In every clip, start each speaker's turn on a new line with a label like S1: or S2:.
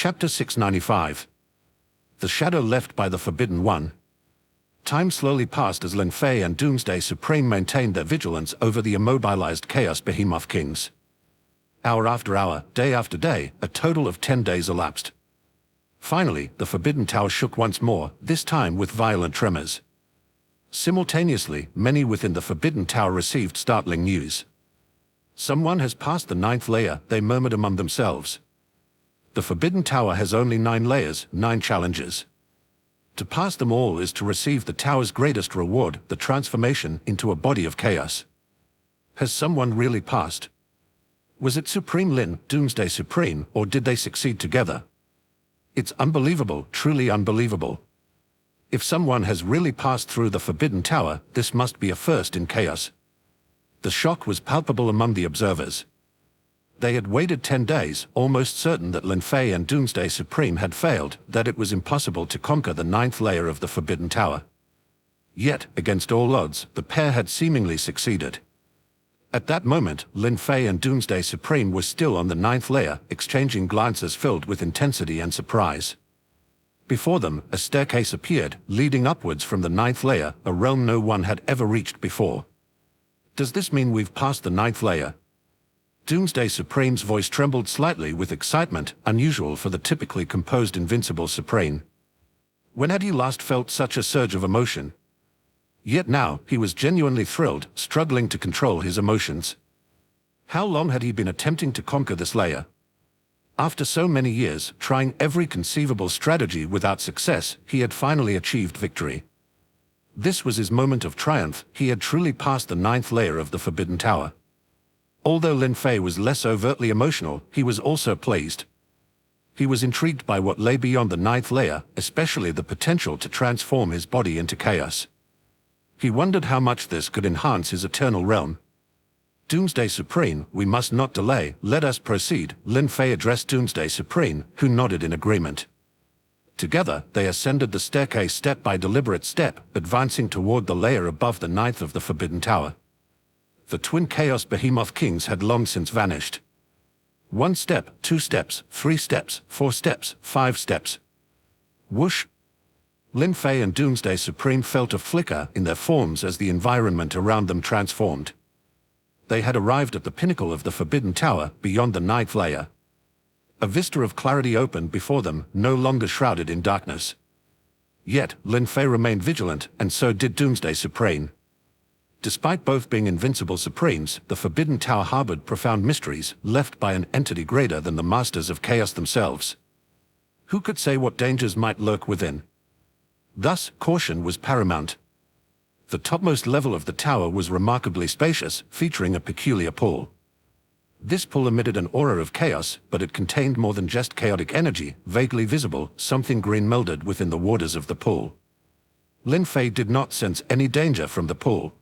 S1: Chapter 695. The Shadow Left by the Forbidden One. Time slowly passed as Lin Fei and Doomsday Supreme maintained their vigilance over the immobilized Chaos Behemoth Kings. Hour after hour, day after day, a total of 10 days elapsed. Finally, the Forbidden Tower shook once more, this time with violent tremors. Simultaneously, many within the Forbidden Tower received startling news. "Someone has passed the 9th layer," they murmured among themselves. The Forbidden Tower has only 9 layers, 9 challenges. To pass them all is to receive the tower's greatest reward, the transformation into a body of chaos. Has someone really passed? Was it Supreme Lin, Doomsday Supreme, or did they succeed together? It's unbelievable, truly unbelievable. If someone has really passed through the Forbidden Tower, this must be a first in chaos. The shock was palpable among the observers. They had waited 10 days, almost certain that Lin Fei and Doomsday Supreme had failed, that it was impossible to conquer the 9th layer of the Forbidden Tower. Yet, against all odds, the pair had seemingly succeeded. At that moment, Lin Fei and Doomsday Supreme were still on the 9th layer, exchanging glances filled with intensity and surprise. Before them, a staircase appeared, leading upwards from the 9th layer, a realm no one had ever reached before. "Does this mean we've passed the 9th layer?" Doomsday Supreme's voice trembled slightly with excitement, unusual for the typically composed Invincible Supreme. When had he last felt such a surge of emotion? Yet now, he was genuinely thrilled, struggling to control his emotions. How long had he been attempting to conquer this layer? After so many years, trying every conceivable strategy without success, he had finally achieved victory. This was his moment of triumph. He had truly passed the 9th layer of the Forbidden Tower. Although Lin Fei was less overtly emotional, he was also pleased. He was intrigued by what lay beyond the 9th layer, especially the potential to transform his body into chaos. He wondered how much this could enhance his eternal realm. "Doomsday Supreme, we must not delay, let us proceed," Lin Fei addressed Doomsday Supreme, who nodded in agreement. Together, they ascended the staircase step by deliberate step, advancing toward the layer above the 9th of the Forbidden Tower. The twin Chaos Behemoth Kings had long since vanished. 1 step, 2 steps, 3 steps, 4 steps, 5 steps. Whoosh! Lin Fei and Doomsday Supreme felt a flicker in their forms as the environment around them transformed. They had arrived at the pinnacle of the Forbidden Tower, beyond the 9th layer. A vista of clarity opened before them, no longer shrouded in darkness. Yet, Lin Fei remained vigilant, and so did Doomsday Supreme. Despite both being Invincible Supremes, the Forbidden Tower harbored profound mysteries, left by an entity greater than the Masters of Chaos themselves. Who could say what dangers might lurk within? Thus, caution was paramount. The topmost level of the tower was remarkably spacious, featuring a peculiar pool. This pool emitted an aura of chaos, but it contained more than just chaotic energy, vaguely visible, something green melded within the waters of the pool. Lin Fei did not sense any danger from the pool.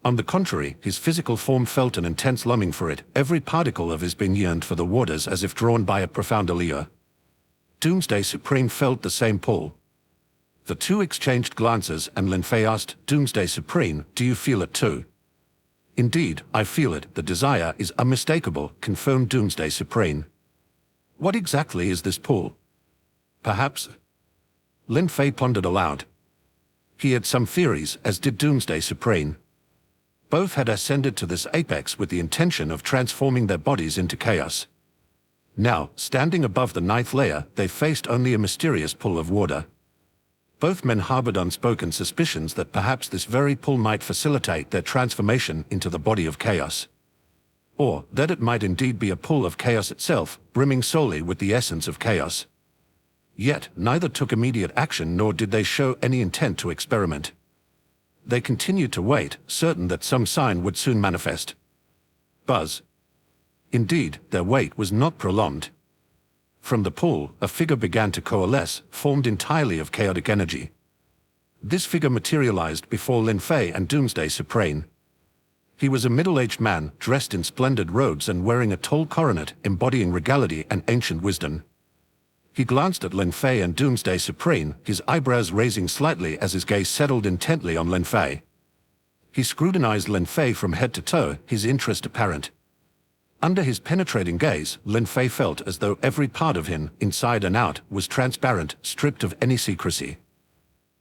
S1: On the contrary, his physical form felt an intense longing for it. Every particle of his being yearned for the waters as if drawn by a profound allure. Doomsday Supreme felt the same pull. The two exchanged glances, and Lin Fei asked, "Doomsday Supreme, do you feel it too?" "Indeed, I feel it. The desire is unmistakable," confirmed Doomsday Supreme. "What exactly is this pull?" "Perhaps..." Lin Fei pondered aloud. He had some theories, as did Doomsday Supreme. Both had ascended to this apex with the intention of transforming their bodies into chaos. Now, standing above the 9th layer, they faced only a mysterious pull of water. Both men harbored unspoken suspicions that perhaps this very pull might facilitate their transformation into the body of chaos. Or that it might indeed be a pull of chaos itself, brimming solely with the essence of chaos. Yet, neither took immediate action nor did they show any intent to experiment. They continued to wait, certain that some sign would soon manifest. Buzz. Indeed, their wait was not prolonged. From the pool, a figure began to coalesce, formed entirely of chaotic energy. This figure materialized before Lin Fei and Doomsday Supreme. He was a middle-aged man, dressed in splendid robes and wearing a tall coronet, embodying regality and ancient wisdom. He glanced at Lin Fei and Doomsday Supreme, his eyebrows raising slightly as his gaze settled intently on Lin Fei. He scrutinized Lin Fei from head to toe, his interest apparent. Under his penetrating gaze, Lin Fei felt as though every part of him, inside and out, was transparent, stripped of any secrecy.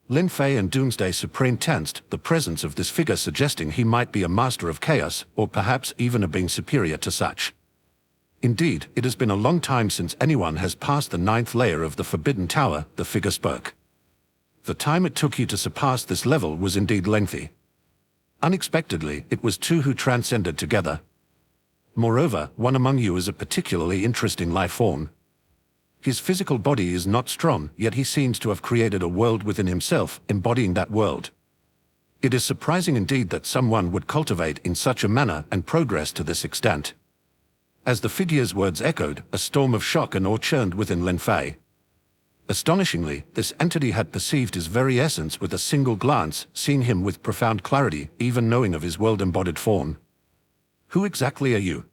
S1: Lin Fei and Doomsday Supreme tensed, the presence of this figure suggesting he might be a master of chaos, or perhaps even a being superior to such. Indeed, it has been a long time since anyone has passed the 9th layer of the Forbidden Tower, the figure spoke. The time it took you to surpass this level was indeed lengthy. Unexpectedly, it was two who transcended together. Moreover, one among you is a particularly interesting life form. His physical body is not strong, yet he seems to have created a world within himself, embodying that world. It is surprising indeed that someone would cultivate in such a manner and progress to this extent. As the figure's words echoed, a storm of shock and awe churned within Lin Fei. Astonishingly, this entity had perceived his very essence with a single glance, seen him with profound clarity, even knowing of his world-embodied form. "Who exactly are you?"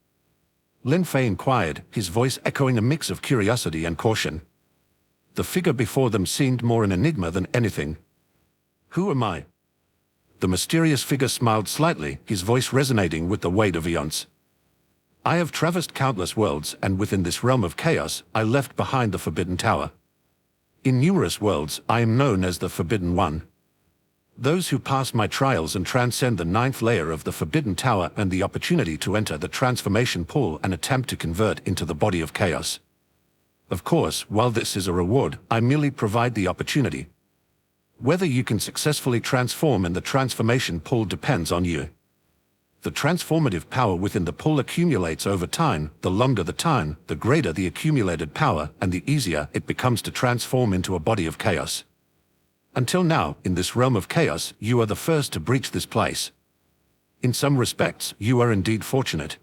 S1: Lin Fei inquired, his voice echoing a mix of curiosity and caution. The figure before them seemed more an enigma than anything. "Who am I?" The mysterious figure smiled slightly, his voice resonating with the weight of eons. "I have traversed countless worlds, and within this realm of chaos, I left behind the Forbidden Tower. In numerous worlds, I am known as the Forbidden One. Those who pass my trials and transcend the 9th layer of the Forbidden Tower and the opportunity to enter the transformation pool and attempt to convert into the body of chaos. Of course, while this is a reward, I merely provide the opportunity. Whether you can successfully transform in the transformation pool depends on you. The transformative power within the pool accumulates over time. The longer the time, the greater the accumulated power, and the easier it becomes to transform into a body of chaos. Until now, in this realm of chaos, you are the first to breach this place. In some respects, you are indeed fortunate.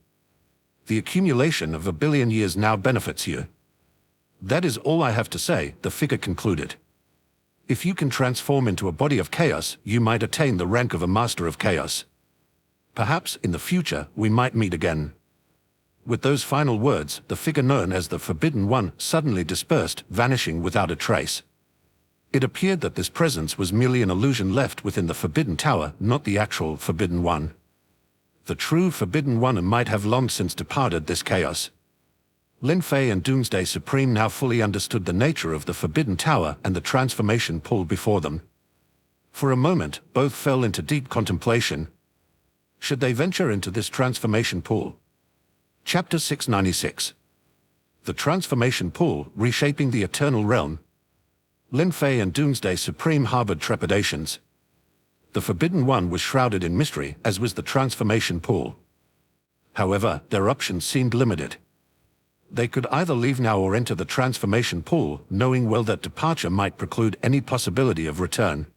S1: The accumulation of 1 billion years now benefits you. That is all I have to say," the figure concluded. "If you can transform into a body of chaos, you might attain the rank of a master of chaos. Perhaps, in the future, we might meet again." With those final words, the figure known as the Forbidden One suddenly dispersed, vanishing without a trace. It appeared that this presence was merely an illusion left within the Forbidden Tower, not the actual Forbidden One. The true Forbidden One might have long since departed this chaos. Lin Fei and Doomsday Supreme now fully understood the nature of the Forbidden Tower and the transformation pool before them. For a moment, both fell into deep contemplation. Should they venture into this transformation pool? Chapter 696. The Transformation Pool, Reshaping the Eternal Realm. Lin Fei and Doomsday Supreme harbored trepidations. The Forbidden One was shrouded in mystery, as was the transformation pool. However, their options seemed limited. They could either leave now or enter the transformation pool, knowing well that departure might preclude any possibility of return.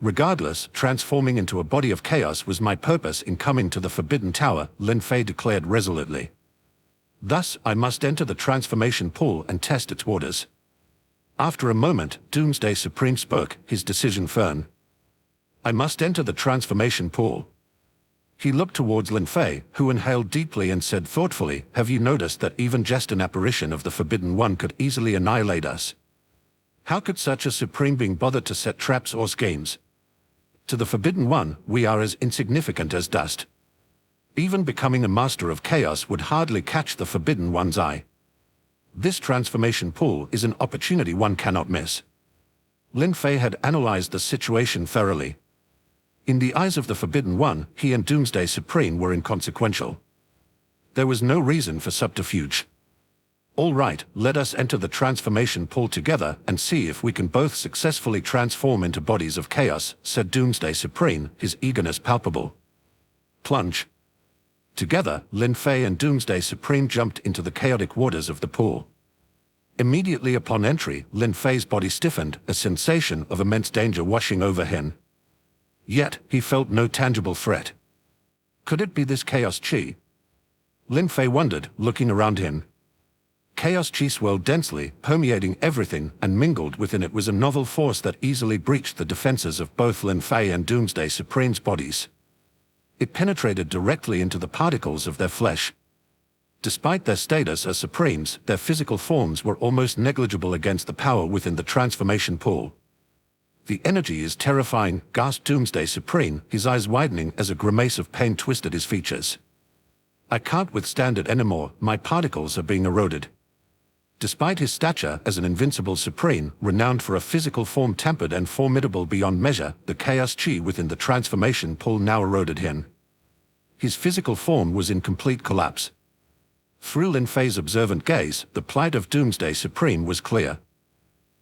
S1: Regardless, transforming into a body of chaos was my purpose in coming to the Forbidden Tower, Lin Fei declared resolutely. Thus, I must enter the transformation pool and test its waters. After a moment, Doomsday Supreme spoke, his decision firm. "I must enter the transformation pool." He looked towards Lin Fei, who inhaled deeply and said thoughtfully, "Have you noticed that even just an apparition of the Forbidden One could easily annihilate us? How could such a supreme being bother to set traps or schemes? To the Forbidden One, we are as insignificant as dust. Even becoming a master of chaos would hardly catch the Forbidden One's eye. This transformation pool is an opportunity one cannot miss." Lin Fei had analyzed the situation thoroughly. In the eyes of the Forbidden One, he and Doomsday Supreme were inconsequential. There was no reason for subterfuge. "All right, let us enter the transformation pool together and see if we can both successfully transform into bodies of chaos," said Doomsday Supreme, his eagerness palpable. Plunge. Together, Lin Fei and Doomsday Supreme jumped into the chaotic waters of the pool. Immediately upon entry, Lin Fei's body stiffened, a sensation of immense danger washing over him. Yet, he felt no tangible threat. Could it be this chaos chi? Lin Fei wondered, looking around him. Chaos chi swirled densely, permeating everything, and mingled within it was a novel force that easily breached the defenses of both Lin Fei and Doomsday Supreme's bodies. It penetrated directly into the particles of their flesh. Despite their status as Supremes, their physical forms were almost negligible against the power within the transformation pool. "The energy is terrifying," gasped Doomsday Supreme, his eyes widening as a grimace of pain twisted his features. I can't withstand it anymore, my particles are being eroded. Despite his stature as an invincible supreme, renowned for a physical form tempered and formidable beyond measure, the chaos chi within the transformation pool now eroded him. His physical form was in complete collapse. Through Lin Fei's observant gaze, the plight of Doomsday Supreme was clear.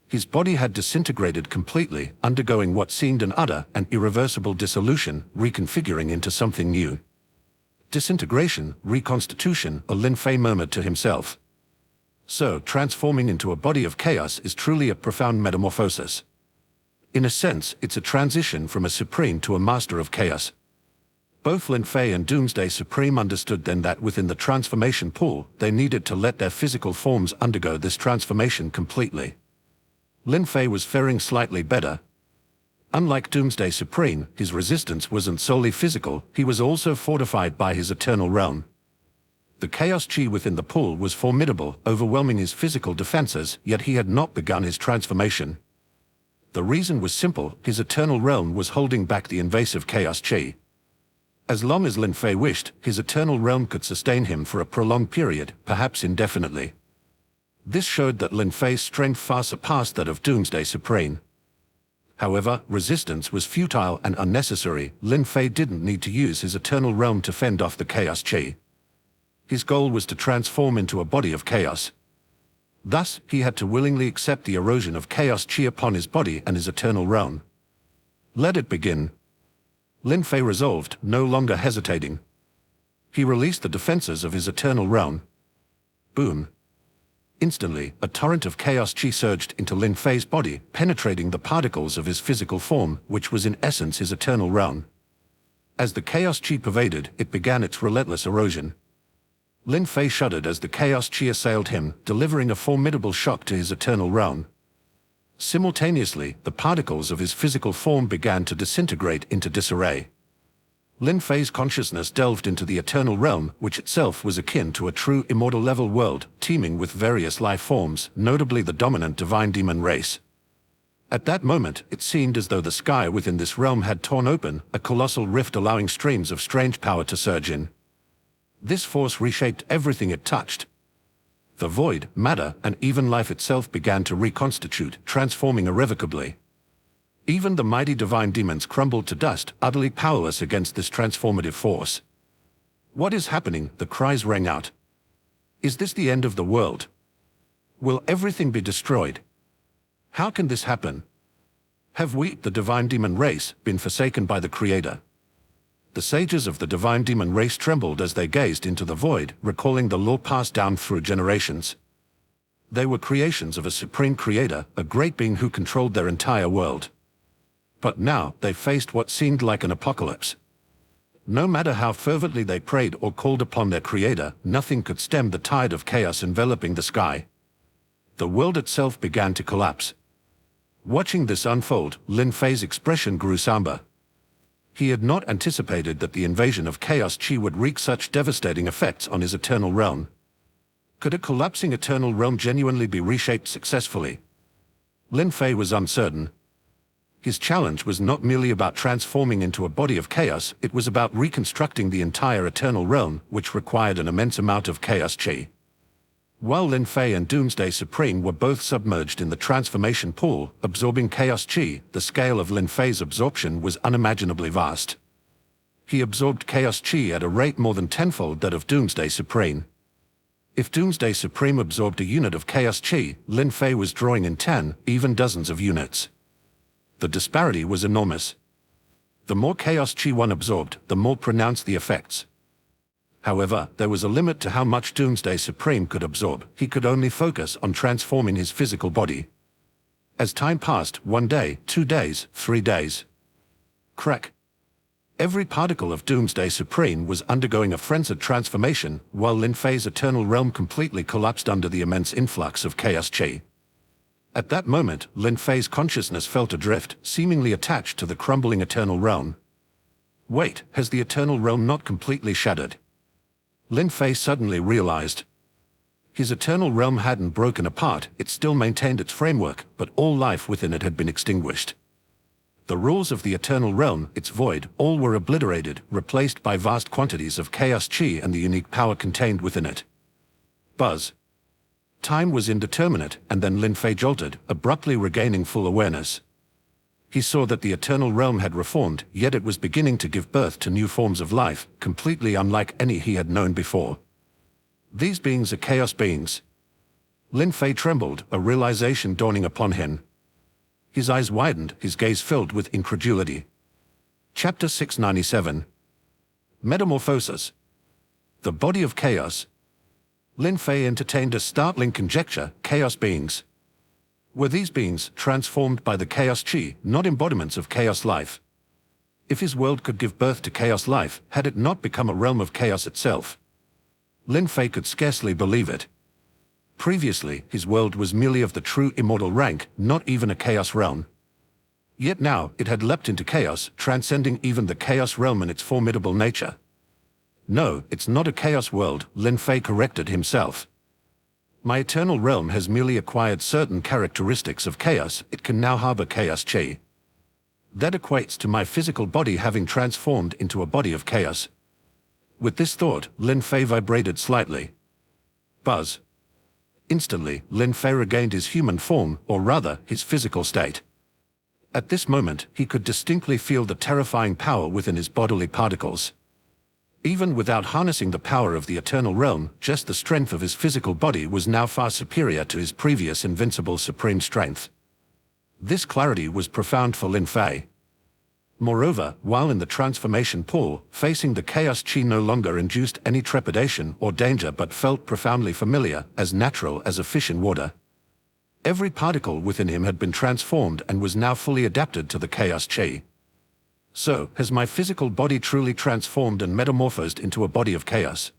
S1: His body had disintegrated completely, undergoing what seemed an utter and irreversible dissolution, reconfiguring into something new. Disintegration, reconstitution, Lin Fei murmured to himself. So, transforming into a body of chaos is truly a profound metamorphosis. In a sense, it's a transition from a supreme to a master of chaos. Both Lin Fei and Doomsday Supreme understood then that within the transformation pool, they needed to let their physical forms undergo this transformation completely. Lin Fei was faring slightly better. Unlike Doomsday Supreme, his resistance wasn't solely physical, he was also fortified by his eternal realm. The chaos chi within the pool was formidable, overwhelming his physical defenses, yet he had not begun his transformation. The reason was simple, his eternal realm was holding back the invasive chaos chi. As long as Lin Fei wished, his eternal realm could sustain him for a prolonged period, perhaps indefinitely. This showed that Lin Fei's strength far surpassed that of Doomsday Supreme. However, resistance was futile and unnecessary. Lin Fei didn't need to use his eternal realm to fend off the chaos chi. His goal was to transform into a body of chaos. Thus, he had to willingly accept the erosion of chaos chi upon his body and his eternal realm. Let it begin. Lin Fei resolved, no longer hesitating. He released the defenses of his eternal realm. Boom. Instantly, a torrent of chaos chi surged into Lin Fei's body, penetrating the particles of his physical form, which was in essence his eternal realm. As the chaos chi pervaded, it began its relentless erosion. Lin Fei shuddered as the chaos chi assailed him, delivering a formidable shock to his eternal realm. Simultaneously, the particles of his physical form began to disintegrate into disarray. Lin Fei's consciousness delved into the eternal realm, which itself was akin to a true immortal-level world, teeming with various life forms, notably the dominant divine demon race. At that moment, it seemed as though the sky within this realm had torn open, a colossal rift allowing streams of strange power to surge in. This force reshaped everything it touched. The void, matter, and even life itself began to reconstitute, transforming irrevocably. Even the mighty divine demons crumbled to dust, utterly powerless against this transformative force. What is happening? The cries rang out. Is this the end of the world? Will everything be destroyed? How can this happen? Have we, the divine demon race, been forsaken by the Creator? The sages of the divine demon race trembled as they gazed into the void, recalling the law passed down through generations. They were creations of a supreme creator, a great being who controlled their entire world. But now, they faced what seemed like an apocalypse. No matter how fervently they prayed or called upon their creator, nothing could stem the tide of chaos enveloping the sky. The world itself began to collapse. Watching this unfold, Lin Fei's expression grew somber. He had not anticipated that the invasion of chaos chi would wreak such devastating effects on his eternal realm. Could a collapsing eternal realm genuinely be reshaped successfully? Lin Fei was uncertain. His challenge was not merely about transforming into a body of chaos, it was about reconstructing the entire eternal realm, which required an immense amount of chaos chi. While Lin Fei and Doomsday Supreme were both submerged in the transformation pool, absorbing chaos chi, the scale of Lin Fei's absorption was unimaginably vast. He absorbed chaos chi at a rate more than tenfold that of Doomsday Supreme. If Doomsday Supreme absorbed a unit of chaos chi, Lin Fei was drawing in 10, even dozens of units. The disparity was enormous. The more chaos chi one absorbed, the more pronounced the effects. However, there was a limit to how much Doomsday Supreme could absorb. He could only focus on transforming his physical body. As time passed, 1 day, 2 days, 3 days. Crack. Every particle of Doomsday Supreme was undergoing a frenzied transformation, while Lin Fei's eternal realm completely collapsed under the immense influx of chaos chi. At that moment, Lin Fei's consciousness felt adrift, seemingly attached to the crumbling eternal realm. Wait, has the eternal realm not completely shattered? Lin Fei suddenly realized. His eternal realm hadn't broken apart, it still maintained its framework, but all life within it had been extinguished. The rules of the Eternal Realm, its void, all were obliterated, replaced by vast quantities of chaos chi and the unique power contained within it. Buzz. Time was indeterminate, and then Lin Fei jolted, abruptly regaining full awareness. He saw that the Eternal Realm had reformed, yet it was beginning to give birth to new forms of life, completely unlike any he had known before. These beings are chaos beings. Lin Fei trembled, a realization dawning upon him. His eyes widened, his gaze filled with incredulity. Chapter 697. Metamorphosis. The body of chaos. Lin Fei entertained a startling conjecture: chaos beings. Were these beings transformed by the chaos chi, not embodiments of chaos life? If his world could give birth to chaos life, had it not become a realm of chaos itself? Lin Fei could scarcely believe it. Previously, his world was merely of the true immortal rank, not even a chaos realm. Yet now, it had leapt into chaos, transcending even the chaos realm in its formidable nature. No, it's not a chaos world, Lin Fei corrected himself. My eternal realm has merely acquired certain characteristics of chaos. It can now harbor chaos chi. That equates to my physical body having transformed into a body of chaos. With this thought, Lin Fei vibrated slightly. Buzz. Instantly, Lin Fei regained his human form, or rather, his physical state. At this moment, he could distinctly feel the terrifying power within his bodily particles. Even without harnessing the power of the Eternal Realm, just the strength of his physical body was now far superior to his previous invincible supreme strength. This clarity was profound for Lin Fei. Moreover, while in the transformation pool, facing the chaos chi no longer induced any trepidation or danger but felt profoundly familiar, as natural as a fish in water. Every particle within him had been transformed and was now fully adapted to the chaos chi. So, has my physical body truly transformed and metamorphosed into a body of chaos?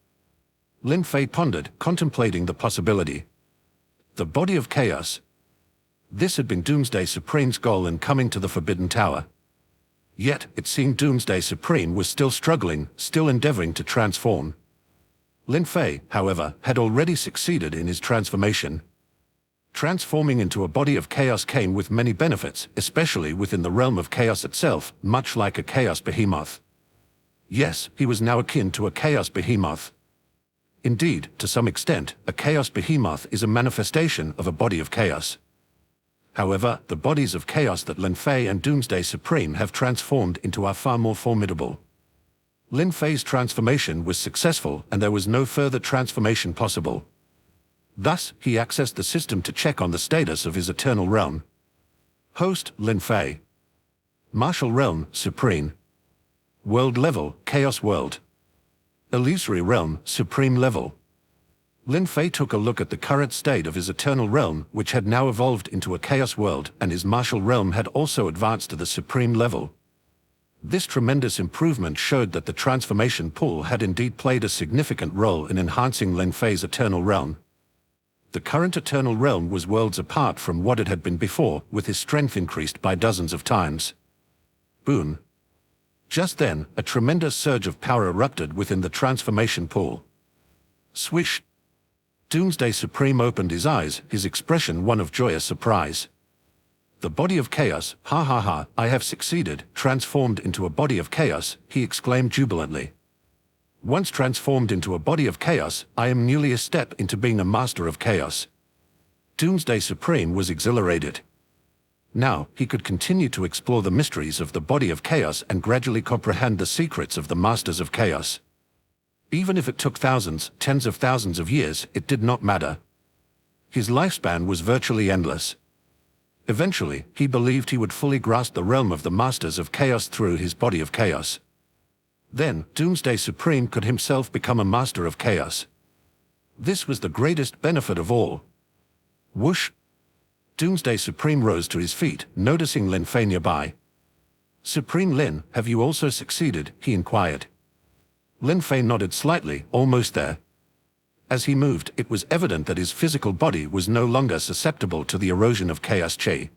S1: Lin Fei pondered, contemplating the possibility. The body of chaos. This had been Doomsday Supreme's goal in coming to the Forbidden Tower. Yet, it seemed Doomsday Supreme was still struggling, still endeavoring to transform. Lin Fei, however, had already succeeded in his transformation. Transforming into a body of chaos came with many benefits, especially within the realm of chaos itself, much like a chaos behemoth. Yes, he was now akin to a chaos behemoth. Indeed, to some extent, a chaos behemoth is a manifestation of a body of chaos. However, the bodies of chaos that Lin Fei and Doomsday Supreme have transformed into are far more formidable. Lin Fei's transformation was successful, and there was no further transformation possible. Thus, he accessed the system to check on the status of his Eternal Realm. Host, Lin Fei. Martial Realm, Supreme. World Level, Chaos World. Illusory Realm, Supreme Level. Lin Fei took a look at the current state of his Eternal Realm, which had now evolved into a Chaos World, and his Martial Realm had also advanced to the Supreme Level. This tremendous improvement showed that the transformation pool had indeed played a significant role in enhancing Lin Fei's Eternal Realm. The current Eternal Realm was worlds apart from what it had been before, with his strength increased by dozens of times. Boom. Just then, a tremendous surge of power erupted within the transformation pool. Swish. Doomsday Supreme opened his eyes, his expression one of joyous surprise. The body of chaos, ha ha ha, I have succeeded, transformed into a body of chaos, he exclaimed jubilantly. Once transformed into a body of chaos, I am nearly a step into being a master of chaos. Doomsday Supreme was exhilarated. Now, he could continue to explore the mysteries of the body of chaos and gradually comprehend the secrets of the masters of chaos. Even if it took thousands, tens of thousands of years, it did not matter. His lifespan was virtually endless. Eventually, he believed he would fully grasp the realm of the masters of chaos through his body of chaos. Then, Doomsday Supreme could himself become a master of chaos. This was the greatest benefit of all. Whoosh! Doomsday Supreme rose to his feet, noticing Lin Fei nearby. Supreme Lin, have you also succeeded? He inquired. Lin Fei nodded slightly, almost there. As he moved, it was evident that his physical body was no longer susceptible to the erosion of chaos chi.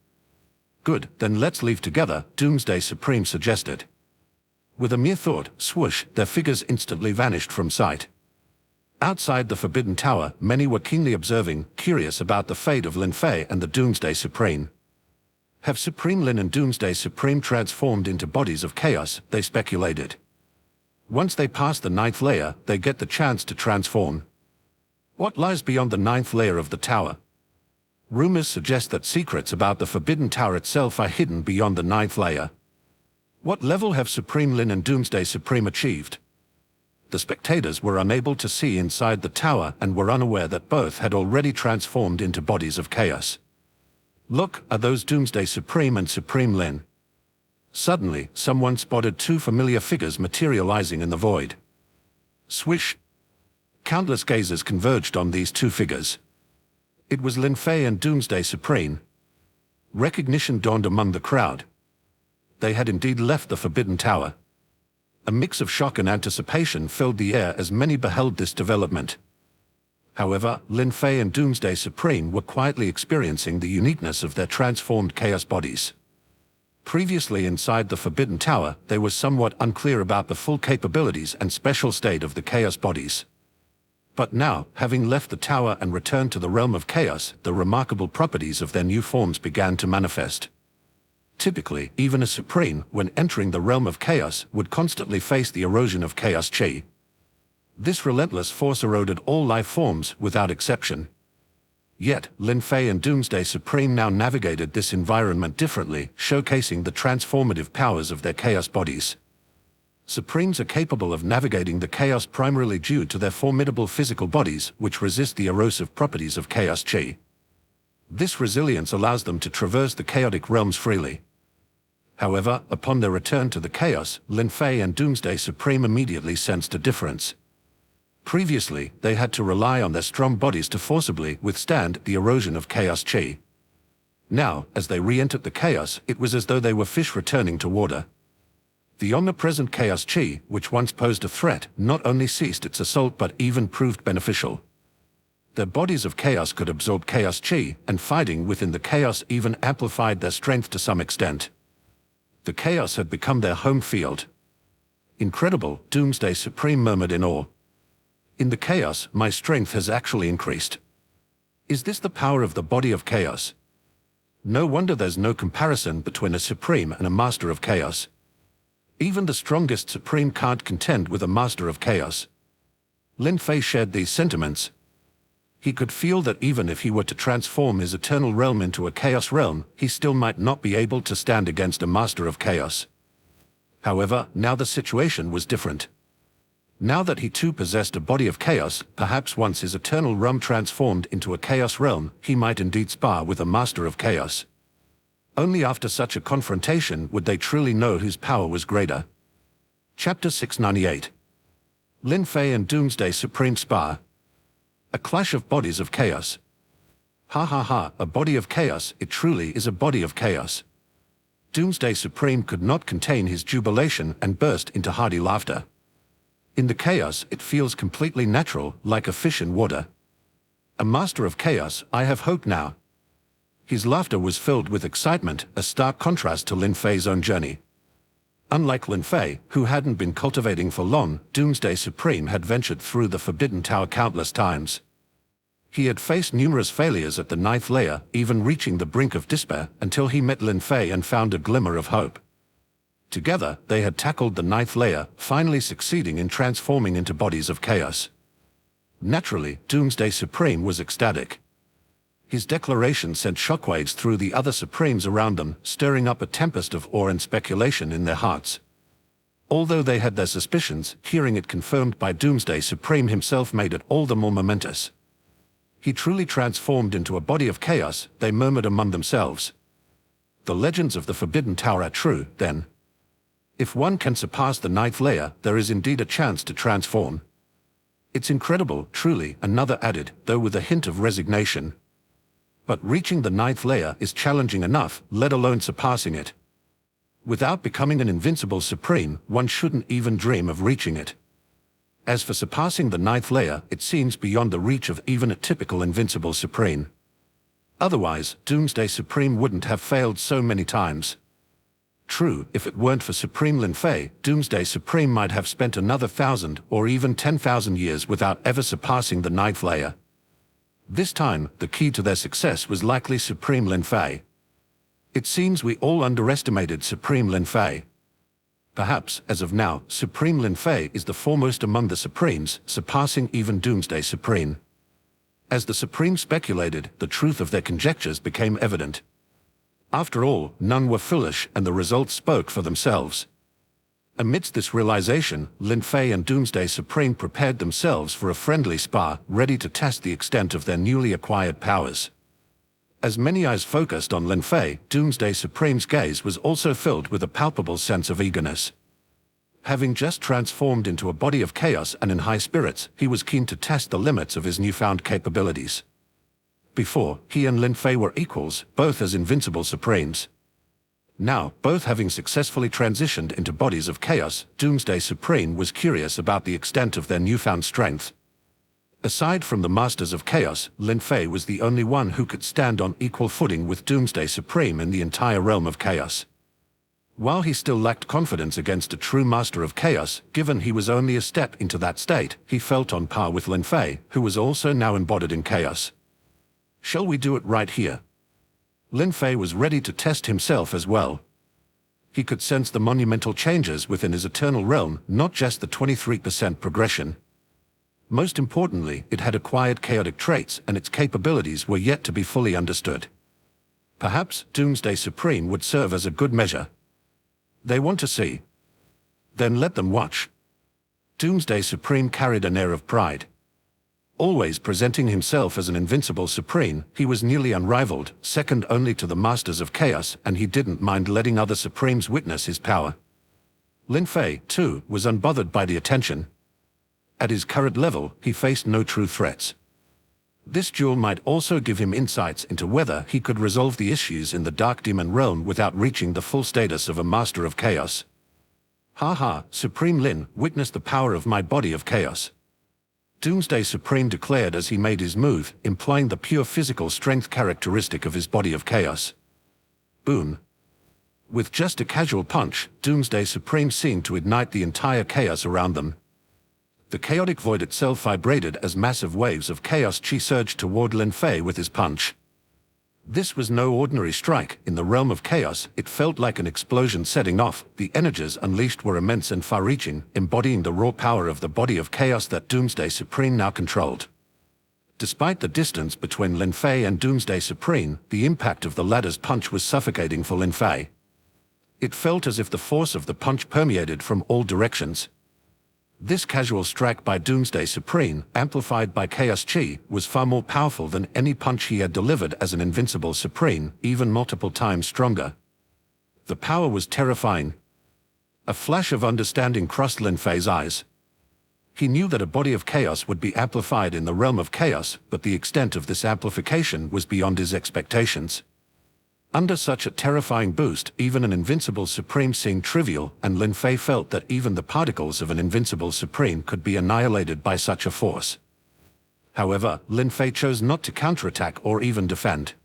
S1: Good, then let's leave together, Doomsday Supreme suggested. With a mere thought, swoosh, their figures instantly vanished from sight. Outside the Forbidden Tower, many were keenly observing, curious about the fate of Lin Fei and the Doomsday Supreme. Have Supreme Lin and Doomsday Supreme transformed into bodies of chaos, they speculated. Once they pass the 9th layer, they get the chance to transform. What lies beyond the 9th layer of the tower? Rumors suggest that secrets about the Forbidden Tower itself are hidden beyond the 9th layer. What level have Supreme Lin and Doomsday Supreme achieved? The spectators were unable to see inside the tower and were unaware that both had already transformed into bodies of chaos. Look, are those Doomsday Supreme and Supreme Lin? Suddenly, someone spotted two familiar figures materializing in the void. Swish! Countless gazes converged on these two figures. It was Lin Fei and Doomsday Supreme. Recognition dawned among the crowd. They had indeed left the Forbidden Tower. A mix of shock and anticipation filled the air as many beheld this development. However, Lin Fei and Doomsday Supreme were quietly experiencing the uniqueness of their transformed chaos bodies. Previously inside the Forbidden Tower, they were somewhat unclear about the full capabilities and special state of the chaos bodies. But now, having left the tower and returned to the realm of chaos, the remarkable properties of their new forms began to manifest. Typically, even a Supreme, when entering the realm of chaos, would constantly face the erosion of chaos chi. This relentless force eroded all life forms without exception. Yet, Lin Fei and Doomsday Supreme now navigated this environment differently, showcasing the transformative powers of their chaos bodies. Supremes are capable of navigating the chaos primarily due to their formidable physical bodies, which resist the erosive properties of chaos chi. This resilience allows them to traverse the chaotic realms freely. However, upon their return to the chaos, Lin Fei and Doomsday Supreme immediately sensed a difference. Previously, they had to rely on their strong bodies to forcibly withstand the erosion of chaos chi. Now, as they re-entered the chaos, it was as though they were fish returning to water. The omnipresent chaos chi, which once posed a threat, not only ceased its assault but even proved beneficial. Their bodies of chaos could absorb chaos chi, and fighting within the chaos even amplified their strength to some extent. The chaos had become their home field. Incredible, Doomsday Supreme murmured in awe. In the chaos, my strength has actually increased. Is this the power of the body of chaos? No wonder there's no comparison between a Supreme and a Master of Chaos. Even the strongest Supreme can't contend with a Master of Chaos. Lin Fei shared these sentiments. He could feel that even if he were to transform his eternal realm into a chaos realm, he still might not be able to stand against a Master of Chaos. However, now the situation was different. Now that he too possessed a body of chaos, perhaps once his eternal realm transformed into a chaos realm, he might indeed spar with a Master of Chaos. Only after such a confrontation would they truly know whose power was greater. Chapter 698. Lin Fei and Doomsday Supreme spar. A clash of bodies of chaos. Ha ha ha, a body of chaos, it truly is a body of chaos. Doomsday Supreme could not contain his jubilation and burst into hearty laughter. In the chaos, it feels completely natural, like a fish in water. A Master of Chaos, I have hope now. His laughter was filled with excitement, a stark contrast to Lin Fei's own journey. Unlike Lin Fei, who hadn't been cultivating for long, Doomsday Supreme had ventured through the Forbidden Tower countless times. He had faced numerous failures at the 9th layer, even reaching the brink of despair, until he met Lin Fei and found a glimmer of hope. Together, they had tackled the 9th layer, finally succeeding in transforming into bodies of chaos. Naturally, Doomsday Supreme was ecstatic. His declaration sent shockwaves through the other Supremes around them, stirring up a tempest of awe and speculation in their hearts. Although they had their suspicions, hearing it confirmed by Doomsday Supreme himself made it all the more momentous. He truly transformed into a body of chaos, they murmured among themselves. The legends of the Forbidden Tower are true, then. If one can surpass the 9th layer, there is indeed a chance to transform. It's incredible, truly, another added, though with a hint of resignation. But reaching the 9th layer is challenging enough, let alone surpassing it. Without becoming an invincible Supreme, one shouldn't even dream of reaching it. As for surpassing the 9th layer, it seems beyond the reach of even a typical invincible Supreme. Otherwise, Doomsday Supreme wouldn't have failed so many times. True, if it weren't for Supreme Lin Fei, Doomsday Supreme might have spent another 1,000 or even 10,000 years without ever surpassing the 9th layer. This time, the key to their success was likely Supreme Lin Fei. It seems we all underestimated Supreme Lin Fei. Perhaps, as of now, Supreme Lin Fei is the foremost among the Supremes, surpassing even Doomsday Supreme. As the Supreme speculated, the truth of their conjectures became evident. After all, none were foolish, and the results spoke for themselves. Amidst this realization, Lin Fei and Doomsday Supreme prepared themselves for a friendly spar, ready to test the extent of their newly acquired powers. As many eyes focused on Lin Fei, Doomsday Supreme's gaze was also filled with a palpable sense of eagerness. Having just transformed into a body of chaos and in high spirits, he was keen to test the limits of his newfound capabilities. Before, he and Lin Fei were equals, both as invincible Supremes. Now, both having successfully transitioned into bodies of chaos, Doomsday Supreme was curious about the extent of their newfound strength. Aside from the Masters of Chaos, Lin Fei was the only one who could stand on equal footing with Doomsday Supreme in the entire realm of chaos. While he still lacked confidence against a true Master of Chaos, given he was only a step into that state, he felt on par with Lin Fei, who was also now embodied in chaos. Shall we do it right here? Lin Fei was ready to test himself as well. He could sense the monumental changes within his eternal realm, not just the 23% progression. Most importantly, it had acquired chaotic traits, and its capabilities were yet to be fully understood. Perhaps Doomsday Supreme would serve as a good measure. They want to see? Then let them watch. Doomsday Supreme carried an air of pride. Always presenting himself as an invincible Supreme, he was nearly unrivaled, second only to the Masters of Chaos, and he didn't mind letting other Supremes witness his power. Lin Fei, too, was unbothered by the attention. At his current level, he faced no true threats. This duel might also give him insights into whether he could resolve the issues in the Dark Demon realm without reaching the full status of a Master of Chaos. Ha, Supreme Lin, witness the power of my body of chaos. Doomsday Supreme declared as he made his move, implying the pure physical strength characteristic of his body of chaos. Boom. With just a casual punch, Doomsday Supreme seemed to ignite the entire chaos around them. The chaotic void itself vibrated as massive waves of chaos chi surged toward Lin Fei with his punch. This was no ordinary strike. In the realm of chaos, it felt like an explosion setting off. The energies unleashed were immense and far-reaching, embodying the raw power of the body of chaos that Doomsday Supreme now controlled. Despite the distance between Lin Fei and Doomsday Supreme, the impact of the latter's punch was suffocating for Lin Fei. It felt as if the force of the punch permeated from all directions. This casual strike by Doomsday Supreme, amplified by Chaos Chi, was far more powerful than any punch he had delivered as an invincible Supreme, even multiple times stronger. The power was terrifying. A flash of understanding crossed Lin Fei's eyes. He knew that a body of chaos would be amplified in the realm of chaos, but the extent of this amplification was beyond his expectations. Under such a terrifying boost, even an invincible Supreme seemed trivial, and Lin Fei felt that even the particles of an invincible Supreme could be annihilated by such a force. However, Lin Fei chose not to counterattack or even defend.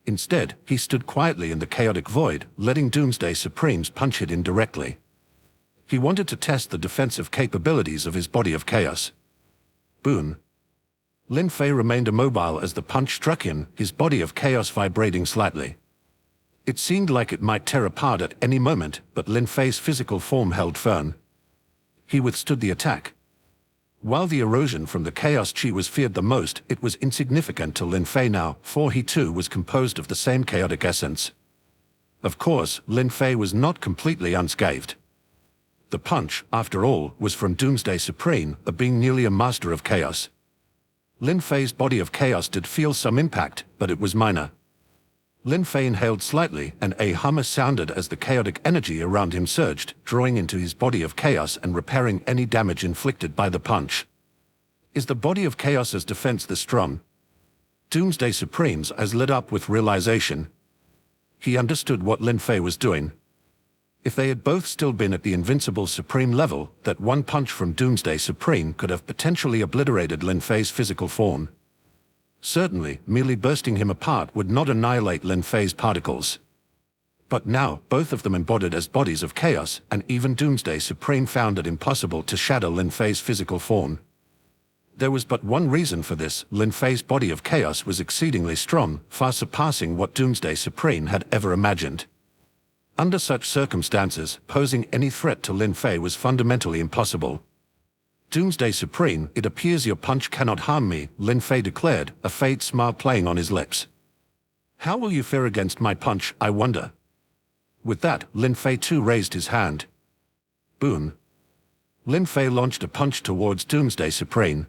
S1: Instead, he stood quietly in the chaotic void, letting Doomsday Supreme's punch hit indirectly. He wanted to test the defensive capabilities of his body of chaos. Boom. Lin Fei remained immobile as the punch struck him, his body of chaos vibrating slightly. It seemed like it might tear apart at any moment, but Lin Fei's physical form held firm. He withstood the attack. While the erosion from the Chaos Chi was feared the most, it was insignificant to Lin Fei now, for he too was composed of the same chaotic essence. Of course, Lin Fei was not completely unscathed. The punch, after all, was from Doomsday Supreme, a being nearly a master of chaos. Lin Fei's body of chaos did feel some impact, but it was minor. Lin Fei inhaled slightly, and a hum sounded as the chaotic energy around him surged, drawing into his body of chaos and repairing any damage inflicted by the punch. Is the body of chaos's defense this strong? Doomsday Supreme's eyes lit up with realization. He understood what Lin Fei was doing. If they had both still been at the invincible Supreme level, that one punch from Doomsday Supreme could have potentially obliterated Lin Fei's physical form. Certainly, merely bursting him apart would not annihilate Lin Fei's particles. But now, both of them embodied as bodies of chaos, and even Doomsday Supreme found it impossible to shatter Lin Fei's physical form. There was but one reason for this: Lin Fei's body of chaos was exceedingly strong, far surpassing what Doomsday Supreme had ever imagined. Under such circumstances, posing any threat to Lin Fei was fundamentally impossible. "Doomsday Supreme, it appears your punch cannot harm me," Lin Fei declared, a faint smile playing on his lips. "How will you fare against my punch, I wonder?" With that, Lin Fei too raised his hand. Boom! Lin Fei launched a punch towards Doomsday Supreme.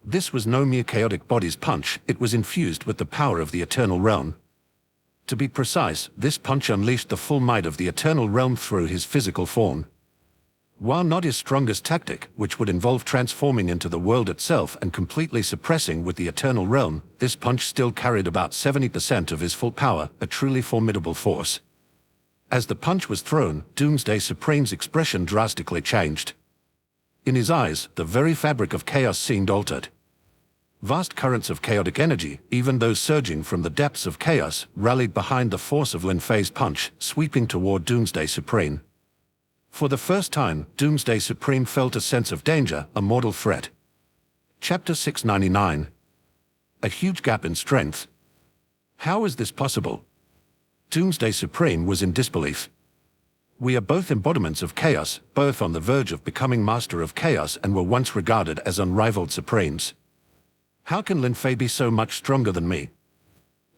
S1: This was no mere chaotic body's punch, it was infused with the power of the Eternal Realm. To be precise, this punch unleashed the full might of the Eternal Realm through his physical form. While not his strongest tactic, which would involve transforming into the world itself and completely suppressing with the Eternal Realm, this punch still carried about 70% of his full power, a truly formidable force. As the punch was thrown, Doomsday Supreme's expression drastically changed. In his eyes, the very fabric of chaos seemed altered. Vast currents of chaotic energy, even those surging from the depths of chaos, rallied behind the force of Lin Fei's punch, sweeping toward Doomsday Supreme. For the first time, Doomsday Supreme felt a sense of danger, a mortal threat. Chapter 699. A huge gap in strength. How is this possible? Doomsday Supreme was in disbelief. We are both embodiments of chaos, both on the verge of becoming master of chaos and were once regarded as unrivaled supremes. How can Lin Fei be so much stronger than me?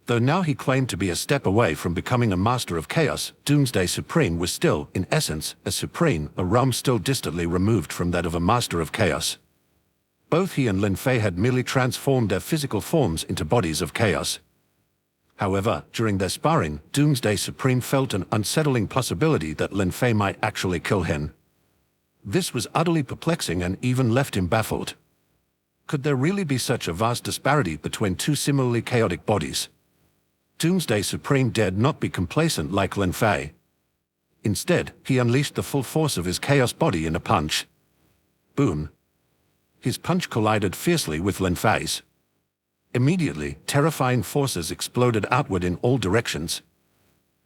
S1: Though now he claimed to be a step away from becoming a master of chaos, Doomsday Supreme was still, in essence, a supreme, a realm still distantly removed from that of a master of chaos. Both he and Lin Fei had merely transformed their physical forms into bodies of chaos. However, during their sparring, Doomsday Supreme felt an unsettling possibility that Lin Fei might actually kill him. This was utterly perplexing and even left him baffled. Could there really be such a vast disparity between two similarly chaotic bodies? Doomsday Supreme dared not be complacent like Lin Fei. Instead, he unleashed the full force of his chaos body in a punch. Boom! His punch collided fiercely with Lin Fei's. Immediately, terrifying forces exploded outward in all directions.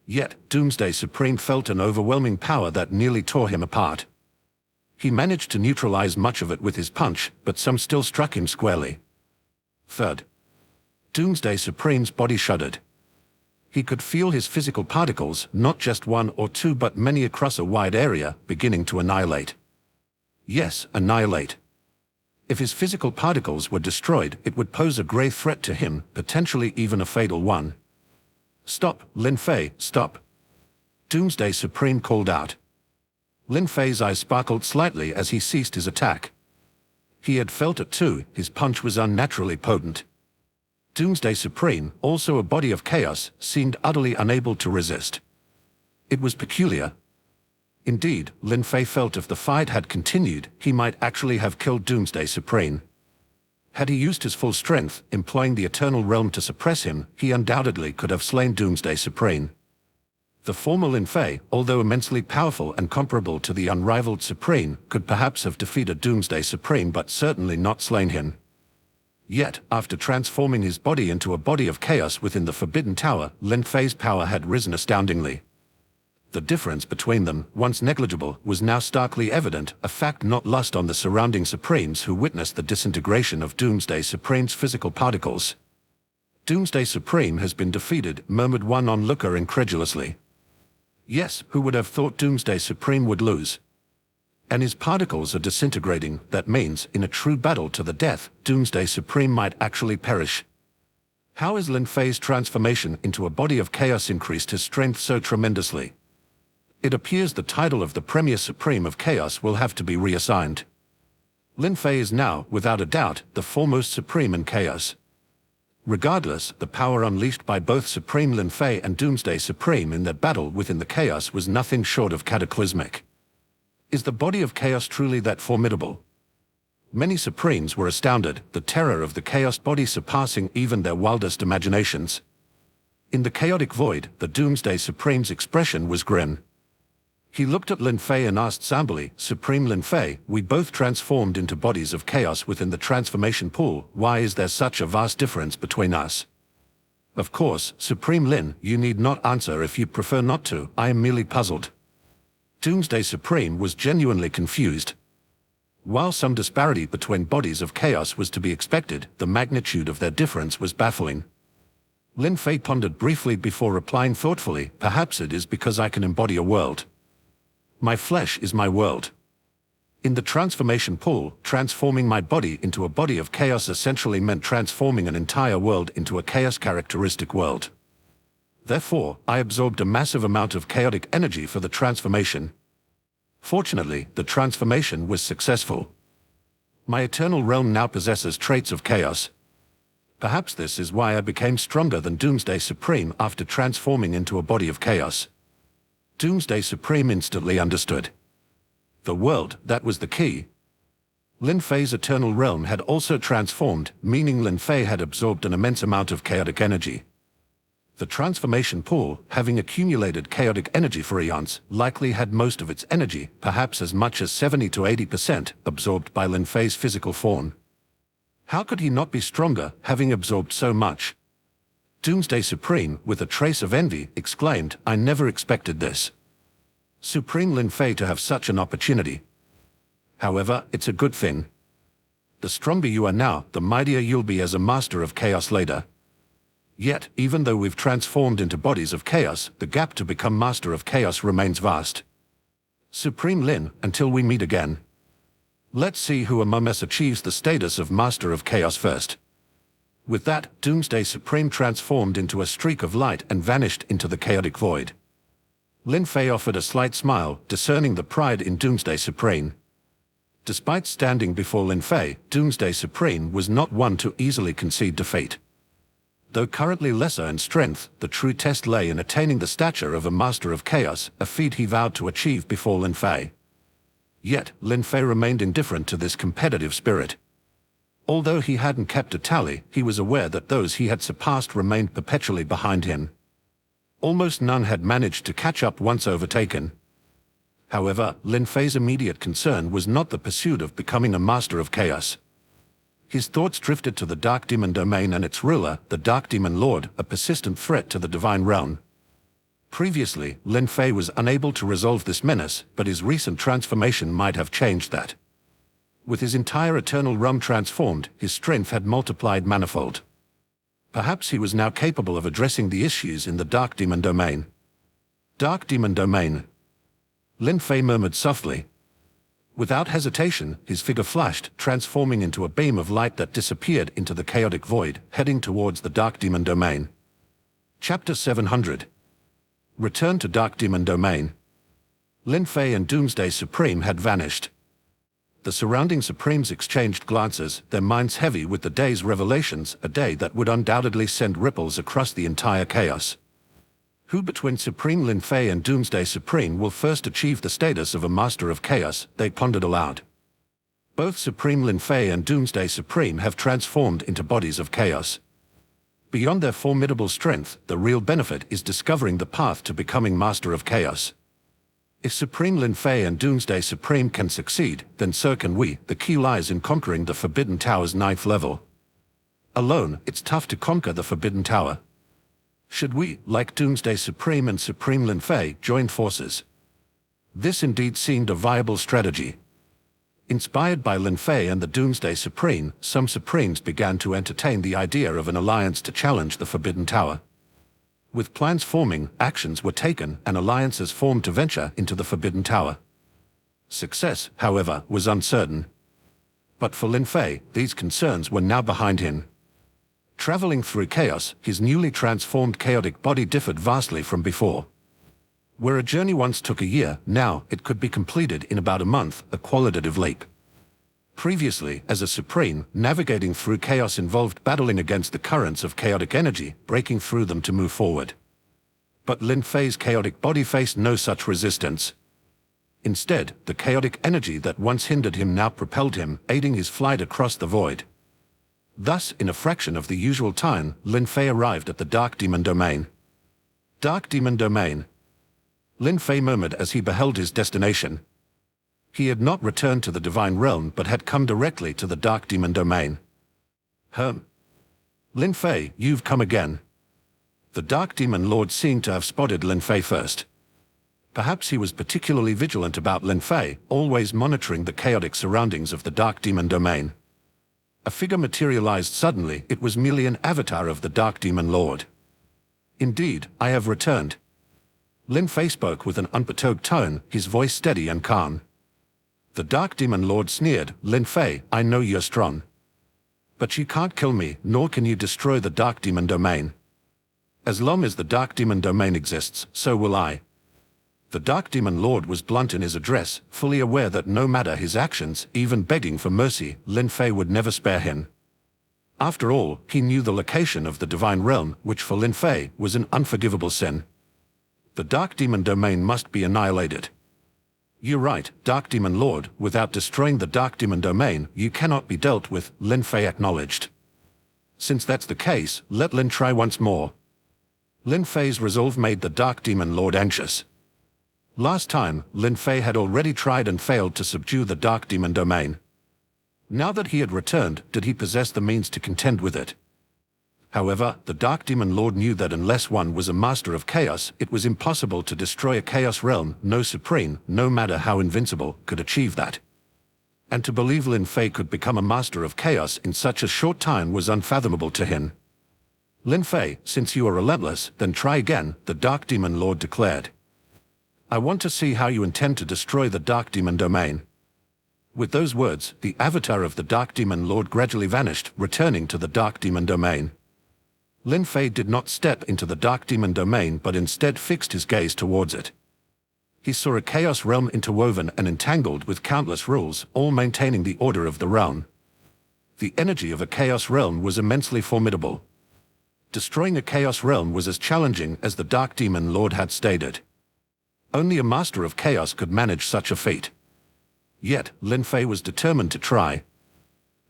S1: Yet, Doomsday Supreme felt an overwhelming power that nearly tore him apart. He managed to neutralize much of it with his punch, but some still struck him squarely. Third. Doomsday Supreme's body shuddered. He could feel his physical particles, not just one or two but many across a wide area, beginning to annihilate. Yes, annihilate. If his physical particles were destroyed, it would pose a grave threat to him, potentially even a fatal one. "Stop, Lin Fei, stop!" Doomsday Supreme called out. Lin Fei's eyes sparkled slightly as he ceased his attack. He had felt it too, his punch was unnaturally potent. Doomsday Supreme, also a body of chaos, seemed utterly unable to resist. It was peculiar. Indeed, Lin Fei felt if the fight had continued, he might actually have killed Doomsday Supreme. Had he used his full strength, employing the Eternal Realm to suppress him, he undoubtedly could have slain Doomsday Supreme. The former Lin Fei, although immensely powerful and comparable to the unrivaled Supreme, could perhaps have defeated Doomsday Supreme but certainly not slain him. Yet, after transforming his body into a body of chaos within the Forbidden Tower, Lin Fei's power had risen astoundingly. The difference between them, once negligible, was now starkly evident, a fact not lost on the surrounding Supremes who witnessed the disintegration of Doomsday Supreme's physical particles. "Doomsday Supreme has been defeated," murmured one onlooker incredulously. Yes, who would have thought Doomsday Supreme would lose? And his particles are disintegrating, that means, in a true battle to the death, Doomsday Supreme might actually perish. How has Lin Fei's transformation into a body of chaos increased his strength so tremendously? It appears the title of the Premier Supreme of Chaos will have to be reassigned. Lin Fei is now, without a doubt, the foremost Supreme in Chaos. Regardless, the power unleashed by both Supreme Lin Fei and Doomsday Supreme in their battle within the chaos was nothing short of cataclysmic. Is the body of chaos truly that formidable? Many Supremes were astounded, the terror of the chaos body surpassing even their wildest imaginations. In the chaotic void, the Doomsday Supreme's expression was grim. He looked at Lin Fei and asked somberly, "Supreme Lin Fei, we both transformed into bodies of chaos within the transformation pool. Why is there such a vast difference between us?" "Of course, Supreme Lin, you need not answer if you prefer not to. I am merely puzzled." Doomsday Supreme was genuinely confused. While some disparity between bodies of chaos was to be expected, the magnitude of their difference was baffling. Lin Fei pondered briefly before replying thoughtfully, "Perhaps it is because I can embody a world. My flesh is my world. In the transformation pool, transforming my body into a body of chaos essentially meant transforming an entire world into a chaos-characteristic world. Therefore, I absorbed a massive amount of chaotic energy for the transformation. Fortunately, the transformation was successful. My eternal realm now possesses traits of chaos. Perhaps this is why I became stronger than Doomsday Supreme after transforming into a body of chaos." Doomsday Supreme instantly understood. The world, that was the key. Lin Fei's eternal realm had also transformed, meaning Lin Fei had absorbed an immense amount of chaotic energy. The transformation pool, having accumulated chaotic energy for eons, likely had most of its energy, perhaps as much as 70 to 80%, absorbed by Lin Fei's physical form. How could he not be stronger, having absorbed so much? Doomsday Supreme, with a trace of envy, exclaimed, "I never expected this. Supreme Lin Fei to have such an opportunity. However, it's a good thing. The stronger you are now, the mightier you'll be as a master of chaos later. Yet, even though we've transformed into bodies of chaos, the gap to become master of chaos remains vast. Supreme Lin, until we meet again. Let's see who among us achieves the status of master of chaos first." With that, Doomsday Supreme transformed into a streak of light and vanished into the chaotic void. Lin Fei offered a slight smile, discerning the pride in Doomsday Supreme. Despite standing before Lin Fei, Doomsday Supreme was not one to easily concede defeat. Though currently lesser in strength, the true test lay in attaining the stature of a master of chaos, a feat he vowed to achieve before Lin Fei. Yet, Lin Fei remained indifferent to this competitive spirit. Although he hadn't kept a tally, he was aware that those he had surpassed remained perpetually behind him. Almost none had managed to catch up once overtaken. However, Lin Fei's immediate concern was not the pursuit of becoming a master of chaos. His thoughts drifted to the Dark Demon domain and its ruler, the Dark Demon Lord, a persistent threat to the divine realm. Previously, Lin Fei was unable to resolve this menace, but his recent transformation might have changed that. With his entire eternal realm transformed, his strength had multiplied manifold. Perhaps he was now capable of addressing the issues in the Dark Demon domain. Dark Demon domain. Lin Fei murmured softly. Without hesitation, his figure flashed, transforming into a beam of light that disappeared into the chaotic void, heading towards the Dark Demon domain. Chapter 700. Return to Dark Demon domain. Lin Fei and Doomsday Supreme had vanished. The surrounding Supremes exchanged glances, their minds heavy with the day's revelations, a day that would undoubtedly send ripples across the entire chaos. Who between Supreme Lin Fei and Doomsday Supreme will first achieve the status of a master of chaos, they pondered aloud. Both Supreme Lin Fei and Doomsday Supreme have transformed into bodies of chaos. Beyond their formidable strength, the real benefit is discovering the path to becoming master of chaos. If Supreme Lin Fei and Doomsday Supreme can succeed, then so can we. The key lies in conquering the Forbidden Tower's 9th level. Alone, it's tough to conquer the Forbidden Tower. Should we, like Doomsday Supreme and Supreme Lin Fei, join forces? This indeed seemed a viable strategy. Inspired by Lin Fei and the Doomsday Supreme, some Supremes began to entertain the idea of an alliance to challenge the Forbidden Tower. With plans forming, actions were taken, and alliances formed to venture into the Forbidden Tower. Success, however, was uncertain. But for Lin Fei, these concerns were now behind him. Traveling through chaos, his newly transformed chaotic body differed vastly from before. Where a journey once took a year, now it could be completed in about a month, a qualitative leap. Previously, as a Supreme, navigating through chaos involved battling against the currents of chaotic energy, breaking through them to move forward. But Lin Fei's chaotic body faced no such resistance. Instead, the chaotic energy that once hindered him now propelled him, aiding his flight across the void. Thus, in a fraction of the usual time, Lin Fei arrived at the Dark Demon domain. Dark Demon domain. Lin Fei murmured as he beheld his destination. He had not returned to the Divine Realm but had come directly to the Dark Demon domain. Lin Fei, you've come again. The Dark Demon Lord seemed to have spotted Lin Fei first. Perhaps he was particularly vigilant about Lin Fei, always monitoring the chaotic surroundings of the Dark Demon Domain. A figure materialized suddenly. It was merely an avatar of the Dark Demon Lord. "Indeed, I have returned." Lin Fei spoke with an unperturbed tone, his voice steady and calm. The Dark Demon Lord sneered, "Lin Fei, I know you're strong. But you can't kill me, nor can you destroy the Dark Demon Domain. As long as the Dark Demon Domain exists, so will I." The Dark Demon Lord was blunt in his address, fully aware that no matter his actions, even begging for mercy, Lin Fei would never spare him. After all, he knew the location of the Divine Realm, which for Lin Fei was an unforgivable sin. The Dark Demon Domain must be annihilated. "You're right, Dark Demon Lord. Without destroying the Dark Demon Domain, you cannot be dealt with," Lin Fei acknowledged. "Since that's the case, let Lin try once more." Lin Fei's resolve made the Dark Demon Lord anxious. Last time, Lin Fei had already tried and failed to subdue the Dark Demon Domain. Now that he had returned, did he possess the means to contend with it? However, the Dark Demon Lord knew that unless one was a master of chaos, it was impossible to destroy a chaos realm. No supreme, no matter how invincible, could achieve that. And to believe Lin Fei could become a master of chaos in such a short time was unfathomable to him. "Lin Fei, since you are relentless, then try again," the Dark Demon Lord declared. "I want to see how you intend to destroy the Dark Demon Domain." With those words, the avatar of the Dark Demon Lord gradually vanished, returning to the Dark Demon Domain. Lin Fei did not step into the Dark Demon Domain but instead fixed his gaze towards it. He saw a chaos realm interwoven and entangled with countless rules, all maintaining the order of the realm. The energy of a chaos realm was immensely formidable. Destroying a chaos realm was as challenging as the Dark Demon Lord had stated. Only a master of chaos could manage such a feat. Yet, Lin Fei was determined to try.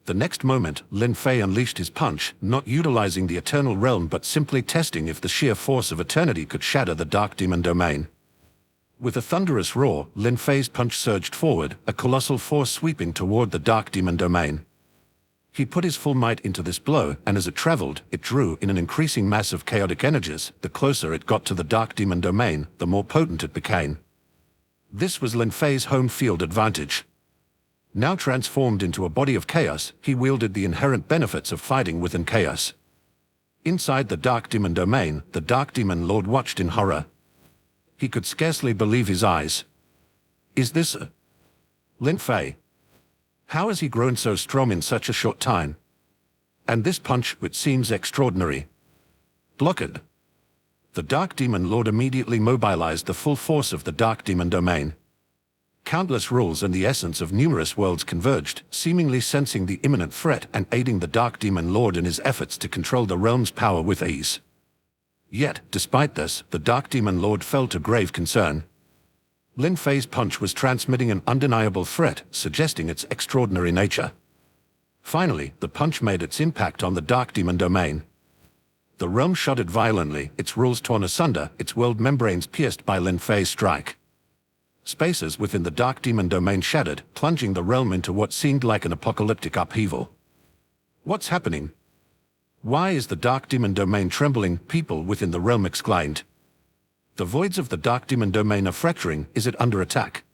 S1: The next moment, Lin Fei unleashed his punch, not utilizing the eternal realm but simply testing if the sheer force of eternity could shatter the Dark Demon Domain. With a thunderous roar, Lin Fei's punch surged forward, a colossal force sweeping toward the Dark Demon Domain. He put his full might into this blow, and as it traveled, it drew in an increasing mass of chaotic energies. The closer it got to the Dark Demon Domain, the more potent it became. This was Lin Fei's home field advantage. Now transformed into a body of chaos, he wielded the inherent benefits of fighting within chaos. Inside the Dark Demon Domain, the Dark Demon Lord watched in horror. He could scarcely believe his eyes. "Is this Lin Fei? How has he grown so strong in such a short time? And this punch, which seems extraordinary. Block it." The Dark Demon Lord immediately mobilized the full force of the Dark Demon Domain. Countless rules and the essence of numerous worlds converged, seemingly sensing the imminent threat and aiding the Dark Demon Lord in his efforts to control the realm's power with ease. Yet, despite this, the Dark Demon Lord felt a grave concern. Lin Fei's punch was transmitting an undeniable threat, suggesting its extraordinary nature. Finally, the punch made its impact on the Dark Demon Domain. The realm shuddered violently, its rules torn asunder, its world membranes pierced by Lin Fei's strike. Spaces within the Dark Demon Domain shattered, plunging the realm into what seemed like an apocalyptic upheaval. "What's happening? Why is the Dark Demon Domain trembling?" people within the realm exclaimed. "The voids of the Dark Demon Domain are fracturing. Is it under attack?"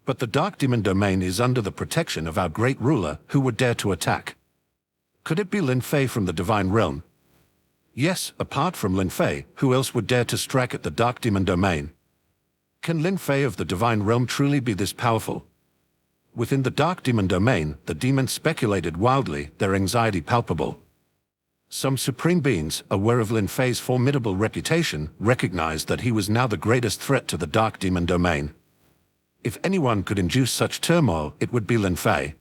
S1: "But the Dark Demon Domain is under the protection of our great ruler. Who would dare to attack?" Could it be Lin Fei from the Divine Realm? Yes, apart from Lin Fei, who else would dare to strike at the Dark Demon Domain? Can Lin Fei of the Divine Realm truly be this powerful? Within the Dark Demon Domain, the demons speculated wildly, their anxiety palpable. Some supreme beings, aware of Lin Fei's formidable reputation, recognized that he was now the greatest threat to the Dark Demon Domain. If anyone could induce such turmoil, it would be Lin Fei.